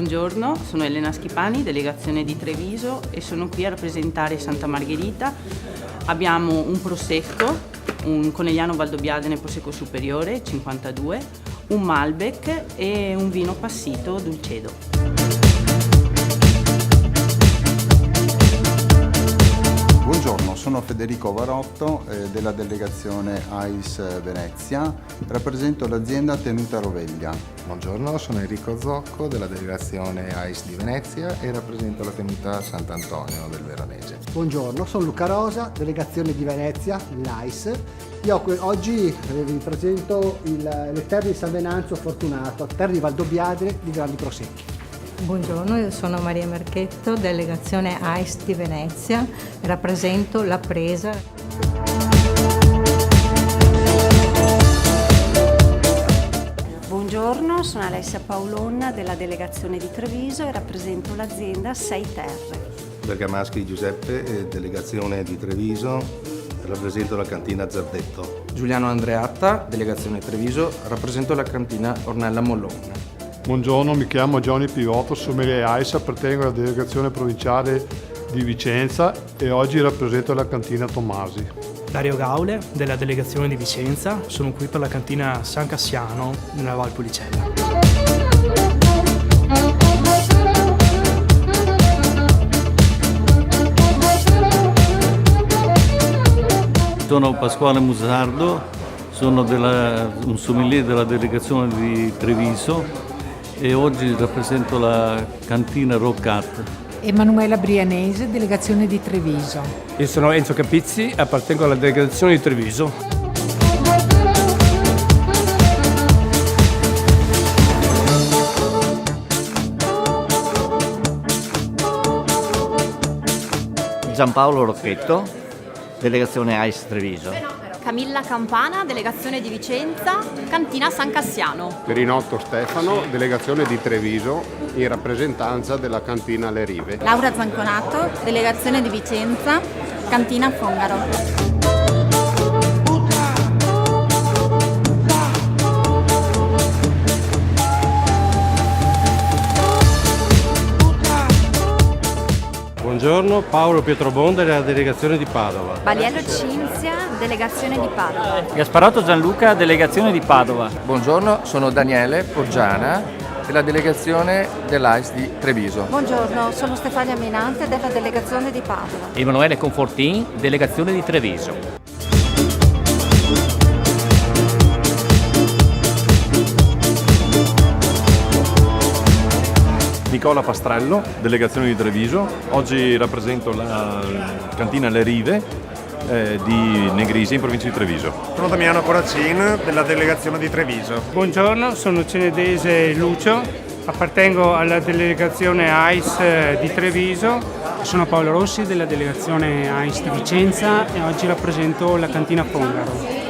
Buongiorno, sono Elena Schipani, delegazione di Treviso e sono qui a rappresentare Santa Margherita. Abbiamo un prosecco, un Conegliano Valdobbiadene Prosecco Superiore 52, un Malbec e un vino passito Dulcedo. Buongiorno, sono Federico Varotto della delegazione AIS Venezia, rappresento l'azienda Tenuta Roveglia. Buongiorno, sono Enrico Zocco della delegazione AIS di Venezia e rappresento la tenuta Sant'Antonio del Veronese. Buongiorno, sono Luca Rosa, delegazione di Venezia, l'AIS. Io oggi vi presento le terre di San Venanzio Fortunato, terre di Valdobbiadene di Grandi Prosecchi. Buongiorno, io sono Maria Merchetto, delegazione AIS di Venezia, rappresento la Presa. Buongiorno, sono Alessia Paolonna della delegazione di Treviso e rappresento l'azienda Sei Terre. Bergamaschi Giuseppe, delegazione di Treviso, rappresento la cantina Zardetto. Giuliano Andreatta, delegazione Treviso, rappresento la cantina Ornella Mollone. Buongiorno, mi chiamo Gianni Pivotto, sommelier AIS, appartengo alla delegazione provinciale di Vicenza e oggi rappresento la cantina Tommasi. Dario Gaule, della delegazione di Vicenza, sono qui per la cantina San Cassiano nella Val Pulicella. Sono Pasquale Musardo, sono un sommelier della delegazione di Treviso e oggi rappresento la cantina Rock Art. Emanuela Brianese, delegazione di Treviso. Io sono Enzo Capizzi, appartengo alla delegazione di Treviso. Giampaolo Rocchetto, delegazione AIS Treviso. Camilla Campana, delegazione di Vicenza, cantina San Cassiano. Perinotto Stefano, delegazione di Treviso, in rappresentanza della cantina Le Rive. Laura Zanconato, delegazione di Vicenza, cantina Fongaro. Buongiorno, Paolo Pietrobonda della delegazione di Padova. Baliello Cinzia, delegazione di Padova. Gasparotto Gianluca, delegazione di Padova. Buongiorno, sono Daniele Poggiana della delegazione dell'AIS di Treviso. Buongiorno, sono Stefania Minante della delegazione di Padova. Emanuele Confortin, delegazione di Treviso. Nicola Pastrello, delegazione di Treviso. Oggi rappresento la cantina Le Rive di Negrisi in provincia di Treviso. Sono Damiano Coracin della delegazione di Treviso. Buongiorno, sono Cenedese Lucio, appartengo alla delegazione AIS di Treviso. Sono Paolo Rossi della delegazione AIS di Vicenza e oggi rappresento la cantina Fongaro.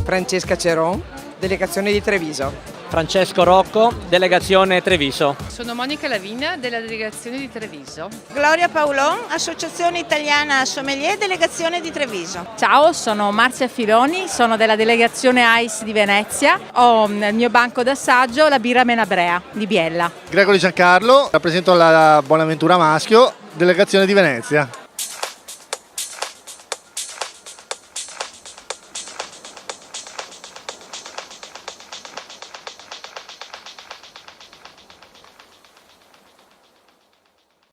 Francesca Ceron, delegazione di Treviso. Francesco Rocco, delegazione Treviso. Sono Monica Lavina della delegazione di Treviso. Gloria Paolon, Associazione Italiana Sommelier, delegazione di Treviso. Ciao, sono Marzia Filoni, sono della delegazione AIS di Venezia. Ho nel mio banco d'assaggio la birra Menabrea di Biella. Gregorio Giancarlo, rappresento la Buonaventura Maschio, delegazione di Venezia.